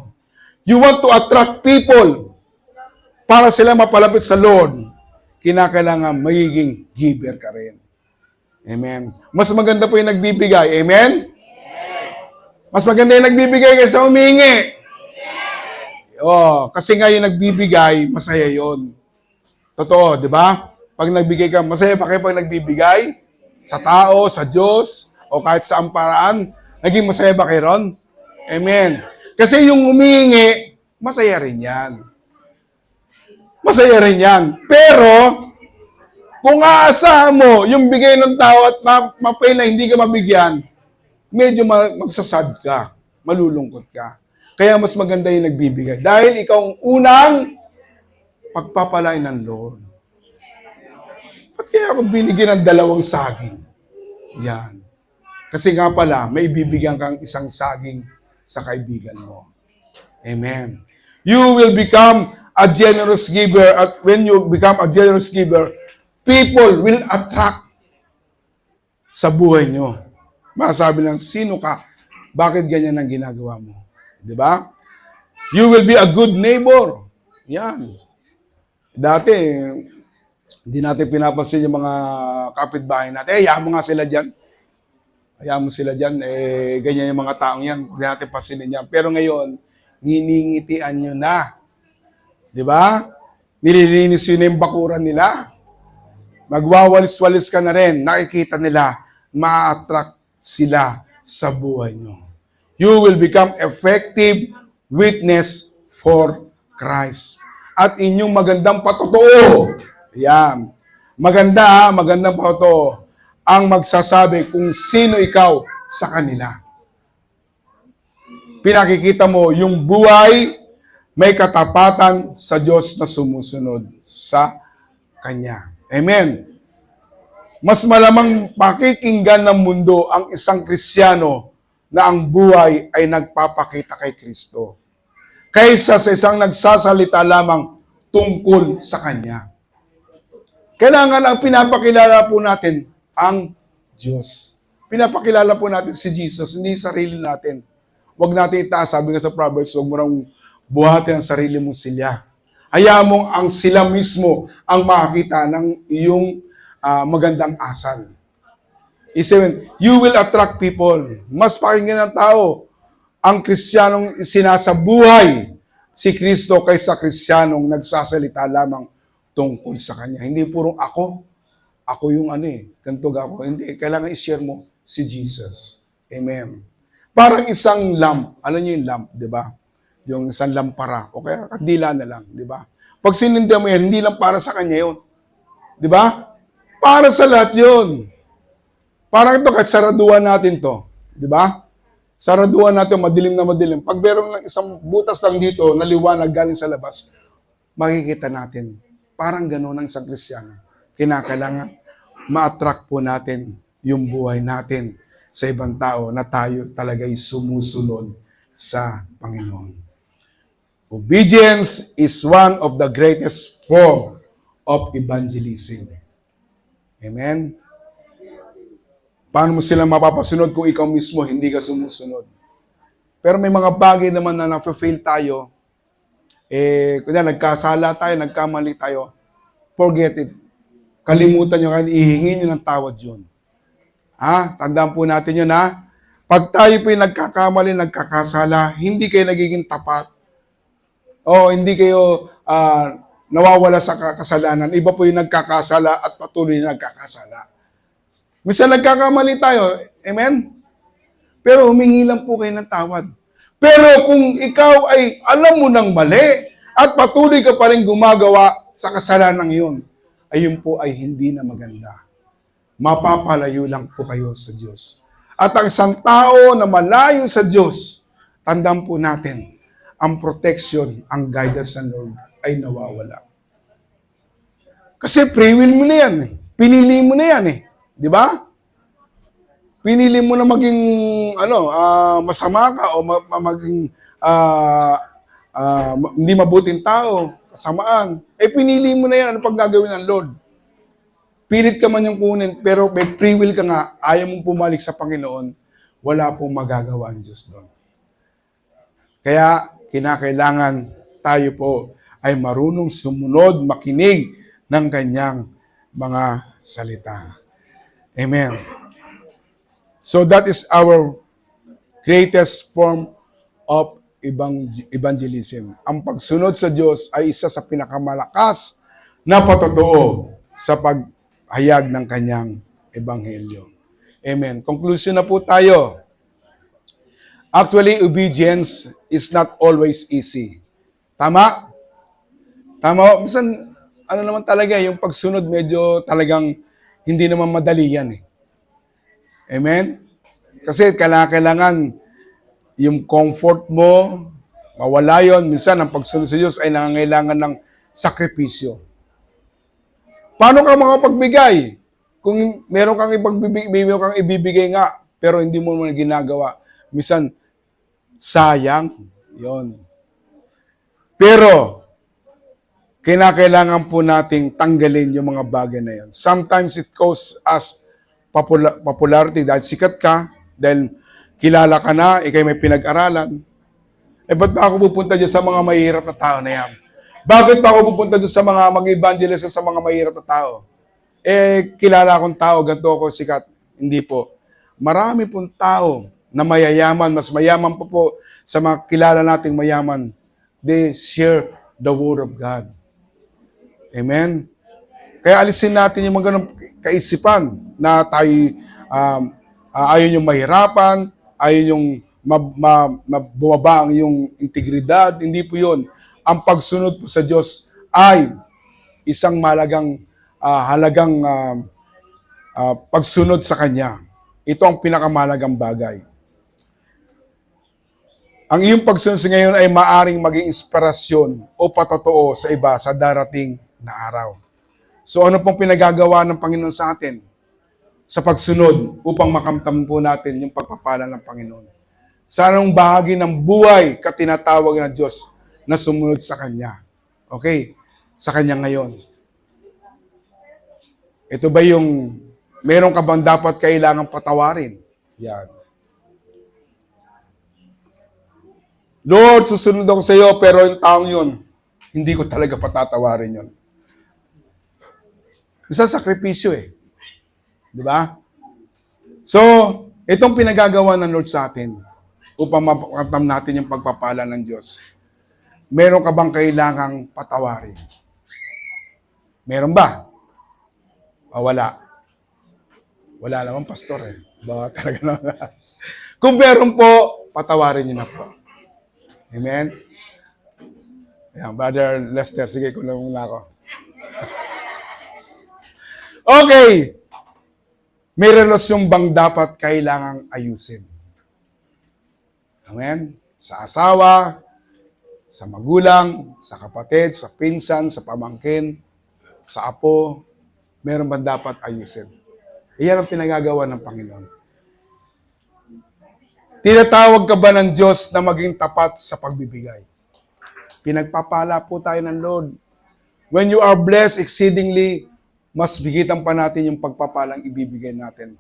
You want to attract people para sila mapalapit sa Lord. Kinakailangan magiging giver ka rin. Amen. Mas maganda po yung nagbibigay. Amen? Mas maganda yung nagbibigay kaysa humingi. Kasi nga yung nagbibigay, masaya yon. Totoo, di ba? Pag nagbigay ka, masaya pa kayo pag nagbibigay? Sa tao, sa Diyos, o kahit sa paraan, naging masaya ba kayo ron? Amen. Kasi yung humingi, masaya rin yan. Masaya rin yan. Pero, kung aasahan mo, yung bigay ng tao at mapay na hindi ka mabigyan, medyo magsasad ka, malulungkot ka. Kaya mas maganda yung nagbibigay. Dahil ikaw ang unang pagpapalain ng Lord. Ba't kaya ako binigyan ng 2 saging? Yan. Kasi nga pala, may bibigyan kang isang saging sa kaibigan mo. Amen. You will become a generous giver. At when you become a generous giver, people will attract sa buhay nyo. Masabi lang, sino ka? Bakit ganyan ang ginagawa mo? Di ba? You will be a good neighbor. Yan. Dati, hindi natin pinapansin yung mga kapitbahay natin. Hayaan mo nga sila dyan. Hayaan mo sila dyan. Ganyan yung mga taong yan. Hindi natin pasinin yan. Pero ngayon, niningitian nyo na. Di ba? Nililinis yun yung bakuran nila. Magwawalis-walis ka na rin. Nakikita nila, ma-attract sila sa buhay nyo. You will become effective witness for Christ. At inyong magandang patotoo. Yan. Magandang patotoo ang magsasabi kung sino ikaw sa kanila. Pinakikita mo yung buhay may katapatan sa Diyos na sumusunod sa Kanya. Amen. Mas malamang pakikinggan ng mundo ang isang Kristiyano na ang buhay ay nagpapakita kay Kristo kaysa sa isang nagsasalita lamang tungkol sa Kanya. Kailangan ang pinapakilala po natin ang Diyos. Pinapakilala po natin si Jesus, hindi sarili natin. Huwag natin itaas, sabi nga sa Proverbs, huwag mo nang buhatin ang sarili mong silya. Hayaan mong ang sila mismo ang makakita ng iyong magandang asal. Isipin, you will attract people. Mas pakinggan ng tao ang Kristiyanong sinasabuhay si Kristo kaysa Kristiyanong nagsasalita lamang tungkol sa Kanya. Hindi purong ako yung ganito ako. Hindi, kailangan i-share mo si Jesus. Amen. Parang isang lamp. Alam niyo yung lamp, di ba? Yung isang lampara. O kaya kandila na lang, di ba? Pag sinindihan mo yan, hindi lang para sa kanya yun. Di ba? Para sa lahat yun. Parang ito, kahit saraduan natin to. Di ba? Saraduan natin, madilim na madilim. Pag meron lang isang butas lang dito, na liwanag galing sa labas, makikita natin. Parang gano'n ang isang Kristiyano. Kinakailangan ma-attract po natin yung buhay natin sa ibang tao na tayo talaga'y sumusunod sa Panginoon. Obedience is one of the greatest form of evangelism. Amen? Paano mo sila mapapasunod kung ikaw mismo hindi ka sumusunod? Pero may mga bagay naman na nafe-fail tayo. Kung nagkasala tayo, nagkamali tayo, forget it. Kalimutan nyo kayo, ihingin nyo ng tawad yun. Tandaan po natin yun, Pag tayo po yung nagkakamali, nagkakasala, hindi kayo nagiging tapat. O hindi kayo nawawala sa kasalanan. Iba po yung nagkakasala at patuloy na nagkakasala. Minsan nagkakamali tayo, amen? Pero humingi lang po kayo ng tawad. Pero kung ikaw ay alam mo ng mali at patuloy ka pa rin gumagawa sa kasalanan yun, ayun po ay hindi na maganda. Mapapalayo lang po kayo sa Diyos. At ang isang tao na malayo sa Diyos, tandaan po natin, ang protection, ang guidance ng Lord ay nawawala. Kasi free will mo na yan. Pinili mo na yan eh. Di ba? Pinili mo na maging masama ka o maging hindi mabuting tao, kasamaan. Pinili mo na yan. Ano pang gagawin ng Lord? Pilit ka man yung kunin, pero may free will ka nga, ayaw mong pumalik sa Panginoon, wala pong magagawa ang Diyos doon. Kaya, kinakailangan tayo po ay marunong sumunod, makinig ng kanyang mga salita. Amen. So that is our greatest form of evangelism. Ang pagsunod sa Diyos ay isa sa pinakamalakas na patotoo sa paghayag ng kanyang ebanghelyo. Amen. Conclusion na po tayo. Actually, obedience is not always easy. Tama? Tama. Minsan, naman talaga, yung pagsunod medyo talagang hindi naman madali yan eh. Amen? Kasi kailangan yung comfort mo, mawala yun. Minsan, ang pagsunod sa Diyos ay nangangailangan ng sakripisyo. Paano ka makapagbigay? Kung meron kang ibibigay nga, pero hindi mo naman ginagawa. Minsan, sayang. Yon. Pero, kinakailangan po nating tanggalin yung mga bagay na yan. Sometimes it causes us popularity dahil sikat ka, dahil kilala ka na, ikay may pinag-aralan. Ba't ba ako pupunta dyan sa mga mahirap na tao na yan? Bakit ba ako pupunta dyan sa mga mag-evangelist sa mga mahirap na tao? Kilala akong tao, ganito ako sikat. Hindi po. Marami pong tao na mayayaman, mas mayaman po sa mga kilala nating mayaman. They share the Word of God. Amen? Kaya alisin natin yung mga ganong kaisipan na tayo ayaw yung mahirapan, ayaw yung bumaba ang iyong integridad. Hindi po yun. Ang pagsunod po sa Diyos ay isang halagang pagsunod sa Kanya. Ito ang pinakamahalagang bagay. Ang iyong pagsunod sa ngayon ay maaring maging inspirasyon o patotoo sa iba sa darating na araw. So ano pong pinagagawa ng Panginoon sa atin sa pagsunod upang makamtam po natin yung pagpapala ng Panginoon? Sa anong bahagi ng buhay ka tinatawag ng Diyos na sumunod sa Kanya? Okay? Sa Kanya ngayon. Ito ba yung meron ka bang dapat kailangang patawarin? Yan. Lord, susunod ako sa iyo, pero yung taong yun, hindi ko talaga patatawarin yun. Isa sakripisyo eh. Di ba? So, itong pinagagawa ng Lord sa atin upang mapakamtam natin yung pagpapala ng Diyos. Meron ka bang kailangang patawarin? Meron ba? O wala? Wala naman, pastor eh. Baka talaga naman. Kung meron po, patawarin niyo na po. Amen? Ayan, Brother Lester, sige, kulang muna ako. Okay. May relasyon bang dapat kailangang ayusin? Amen? Sa asawa, sa magulang, sa kapatid, sa pinsan, sa pamangkin, sa apo, meron bang dapat ayusin? Iyan ang pinagagawa ng Panginoon. Tinatawag ka ba ng Diyos na maging tapat sa pagbibigay? Pinagpapala po tayo ng Lord. When you are blessed exceedingly, mas bigitan pa natin yung pagpapalang ibibigay natin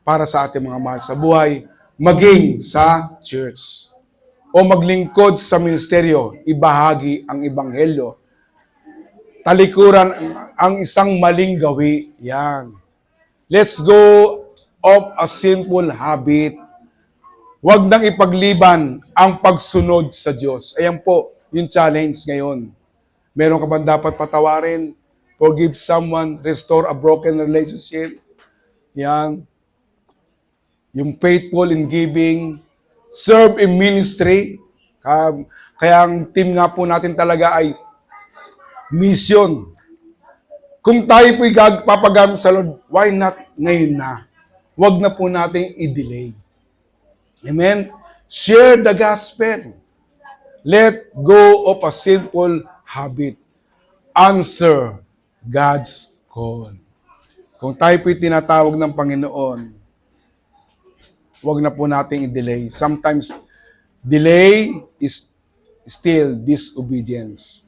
para sa ating mga mahal sa buhay, maging sa church. O maglingkod sa ministeryo, ibahagi ang ebanghelyo. Talikuran ang isang maling gawi. Yan. Let's go of a sinful habit. Huwag nang ipagliban ang pagsunod sa Diyos. Ayan po yung challenge ngayon. Meron ka ba dapat patawarin? Forgive someone, restore a broken relationship. Yan. Yung faithful in giving, serve in ministry. Kaya ang team nga po natin talaga ay mission. Kung tayo po'y papagamit sa Lord, why not ngayon na? Huwag na po natin i-delay. Amen? Share the gospel. Let go of a sinful habit. Answer God's call. Kung tayo po'y tinatawag ng Panginoon, huwag na po nating i-delay. Sometimes, delay is still disobedience.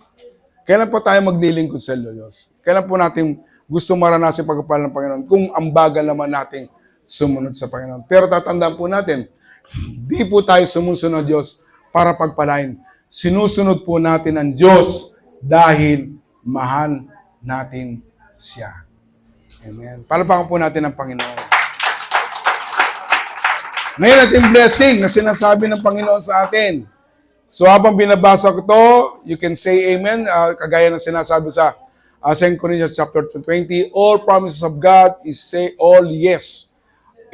Kailan po tayo maglilingkod sa Diyos? Kailan po natin gusto maranasin pagpapala ng Panginoon kung ang bagal naman nating sumunod sa Panginoon? Pero tatandaan po natin, di po tayo sumusunod Diyos para pagpalain. Sinusunod po natin ang Diyos dahil mahal natin siya. Amen. Palapakan po natin ang Panginoon. Ngayon ating blessing na sinasabi ng Panginoon sa atin. So habang binabasa ko to, you can say amen. Kagaya ng sinasabi sa 2 Corinthians chapter 20, all promises of God is say all yes.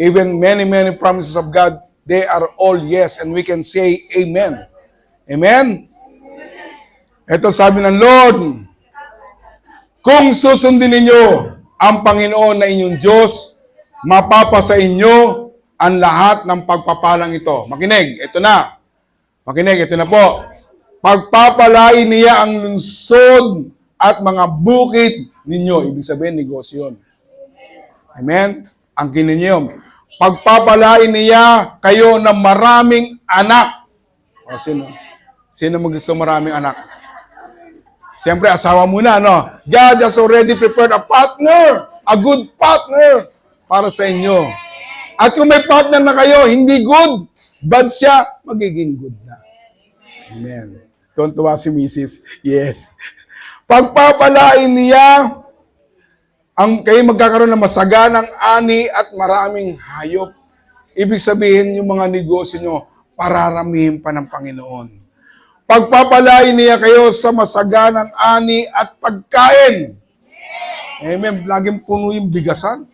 Even many promises of God, they are all yes. And we can say amen. Amen? Ito sabi ng Lord, kung susundin ninyo ang Panginoon na inyong Diyos, mapapasa inyo ang lahat ng pagpapalang ito. Makinig, ito na. Makinig, ito na po. Pagpapalain niya ang lungsod at mga bukid ninyo. Ibig sabihin, negosyo yun. Amen? Ang kininyo. Pagpapalain niya kayo ng maraming anak. O, sino? Sino gusto maraming anak? Siyempre, asawa muna, no? God has already prepared a partner, a good partner para sa inyo. At kung may partner na kayo, hindi good, bad siya, magiging good na. Amen. Tuntua si Mrs. Yes. Pagpapalain niya, kayo magkakaroon ng masaganang ani at maraming hayop. Ibig sabihin, yung mga negosyo nyo, pararamihin pa ng Panginoon. Pagpapalain niya kayo sa masaganang ani at pagkain. Amen. Laging puno yung bigasan.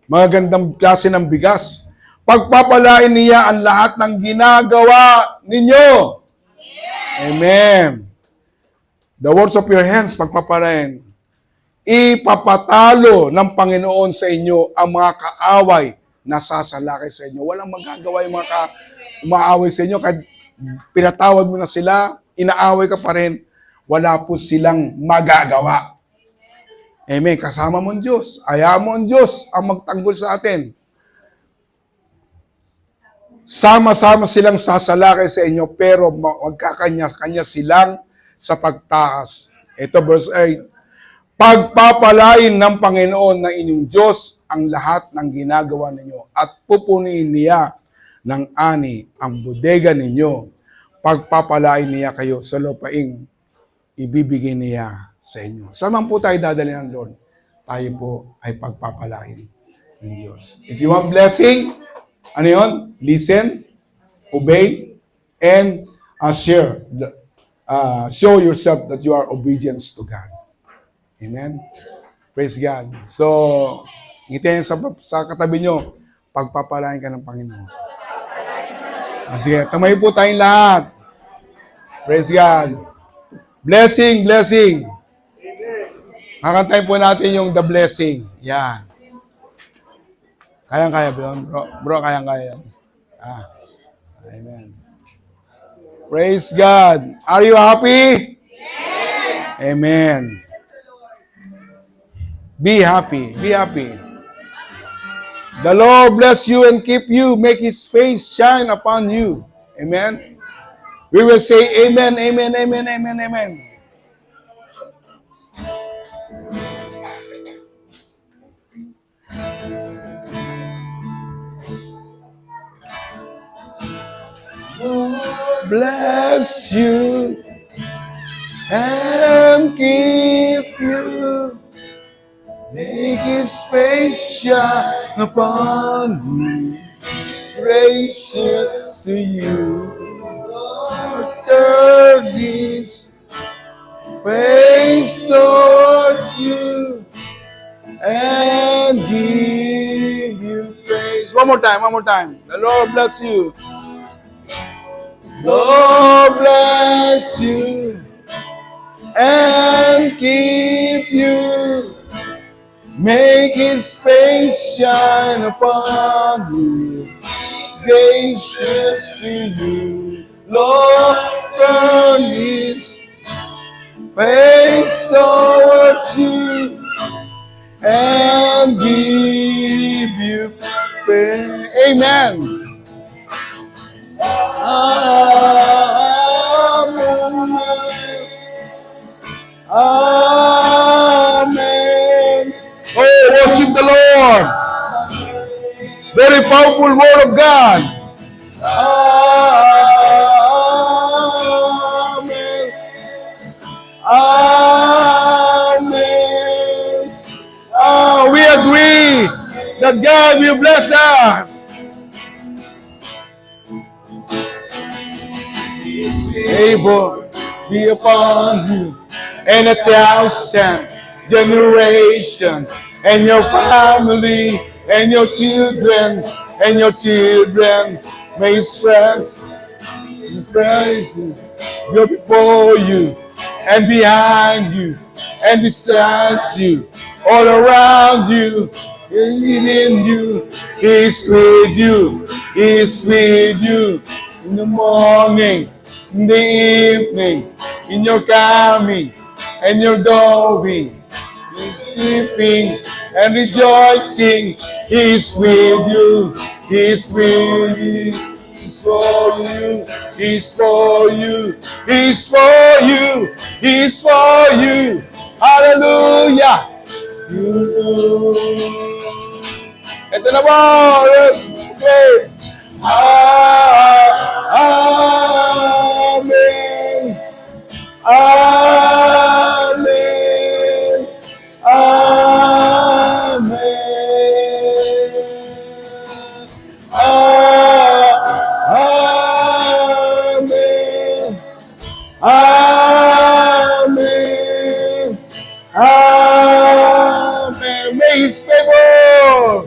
Magagandang klase ng bigas. Pagpapalain niya ang lahat ng ginagawa ninyo. Amen. The works of your hands, pagpapalain. Ipapatalo ng Panginoon sa inyo ang mga kaaway na sasalakay sa inyo. Walang magagawa yung mga umaaway sa inyo. Kahit pinatawad mo na sila, inaaway ka pa rin, wala po silang magagawa. Amen. Kasama mo ang Diyos. Ayaw mo ang Diyos ang magtanggol sa atin. Sama-sama silang sasalakay sa inyo, pero magkakanya-kanya silang sa pagtaas. Ito verse 8. Pagpapalain ng Panginoon na inyong Diyos ang lahat ng ginagawa ninyo at pupuniin niya ng ani ang bodega ninyo. Pagpapalain niya kayo sa lupaing ibibigay niya sa inyo. Saan po tayo dadalhin ng Lord? Tayo po ay pagpapalain ng Diyos. If you want blessing, ano yun? Listen, obey, and share. Show yourself that you are obedient to God. Amen? Praise God. So, ngitihan sa katabi nyo, pagpapalain ka ng Panginoon. Sige, tumayo po tayong lahat. Praise God. Blessing, blessing. Kakantayin po natin yung the blessing. Yan. Kayang-kaya, bro. Bro, kayang-kaya. Amen. Praise God. Are you happy? Yes. Amen. Be happy. Be happy. The Lord bless you and keep you. Make His face shine upon you. Amen. We will say amen, amen, amen, amen, amen. Lord bless you and keep you. Make His face shine upon you. Gracious to you. Lord, turn His face towards you and give you praise. One more time, one more time. The Lord bless you. Lord bless you and keep you. Make His face shine upon you. gracious to you. Lord, turn His face towards you and give you praise. Amen. Amen. Amen. Oh, worship the Lord. Very powerful word of God. Amen. Amen. Oh, we agree that God will bless us. Able be upon you and 1,000 generations, and your family, and your children, may His praises go before you, and behind you, and beside you, all around you, and within you. He is with you. He is with you in the morning, in the evening, in your coming and your going. He's sleeping and rejoicing. He's with you. He's with you. He's for you. He's for you. He's for you. He's for you. Hallelujah. Ito na po. Let's pray. Amen. Amen. Amen. Amen. Amen. Amen. May His favor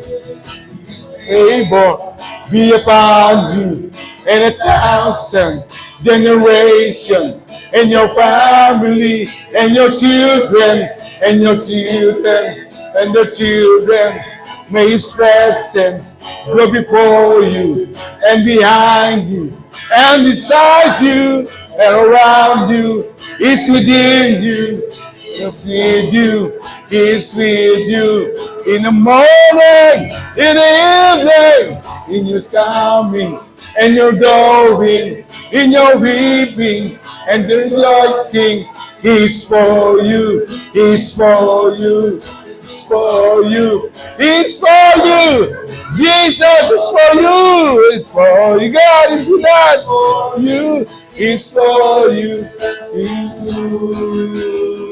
be upon you and 1,000 generations, and your family, and your children, and your children, and the children. May His presence go before you, and behind you, and beside you, and around you. It's within you. He's with you. He's with you in the morning, in the evening, in your coming and your going, in your weeping and your rejoicing. He's for you. He's for you. He's for you. He's for you. Jesus is for you. It's for you. God is with us. For you. It's for you. It's for you.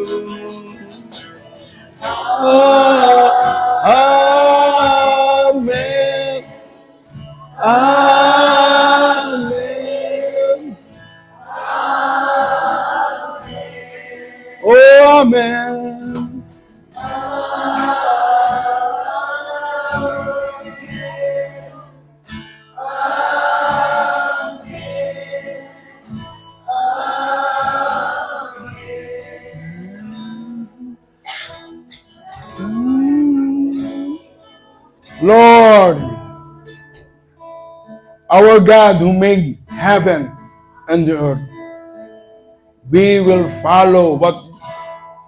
Amen. Amen. Oh, amen. Lord, our God who made heaven and the earth, we will follow what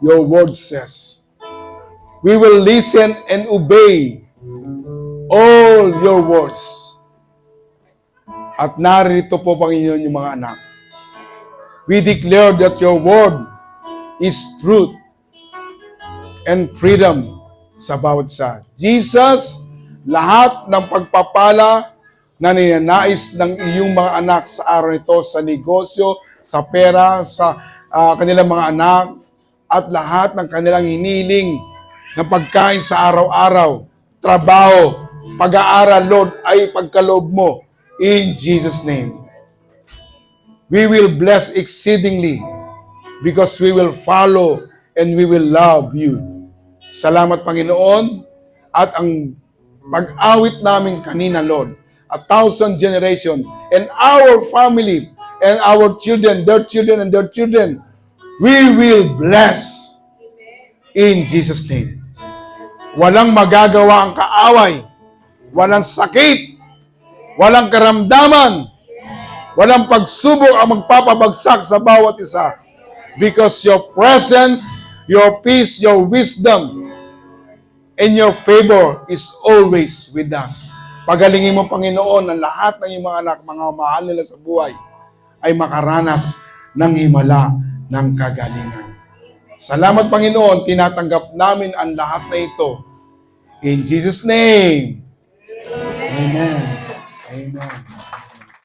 your word says. We will listen and obey all your words. At narito po, Panginoon, yung mga anak. We declare that your word is truth and freedom sa bawat isa. Jesus, lahat ng pagpapala na ninanais ng iyong mga anak sa araw nito, sa negosyo, sa pera, sa kanilang mga anak, at lahat ng kanilang hiniling ng pagkain sa araw-araw, trabaho, pag-aaral, Lord, ay pagkaloob mo. In Jesus' name. We will bless exceedingly because we will follow and we will love you. Salamat, Panginoon, at ang pag-awit namin kanina, Lord, 1,000 generation, and our family, and our children, their children, and their children, we will bless in Jesus' name. Walang magagawa ang kaaway, walang sakit, Walang karamdaman. Walang pagsubok ang magpapabagsak sa bawat isa. Because your presence, your peace, your wisdom, and your favor is always with us. Pagalingin mo, Panginoon, na lahat ng iyong mga anak, mga mahal nila sa buhay, ay makaranas ng himala ng kagalingan. Salamat, Panginoon, tinatanggap namin ang lahat na ito. In Jesus' name. Amen. Amen.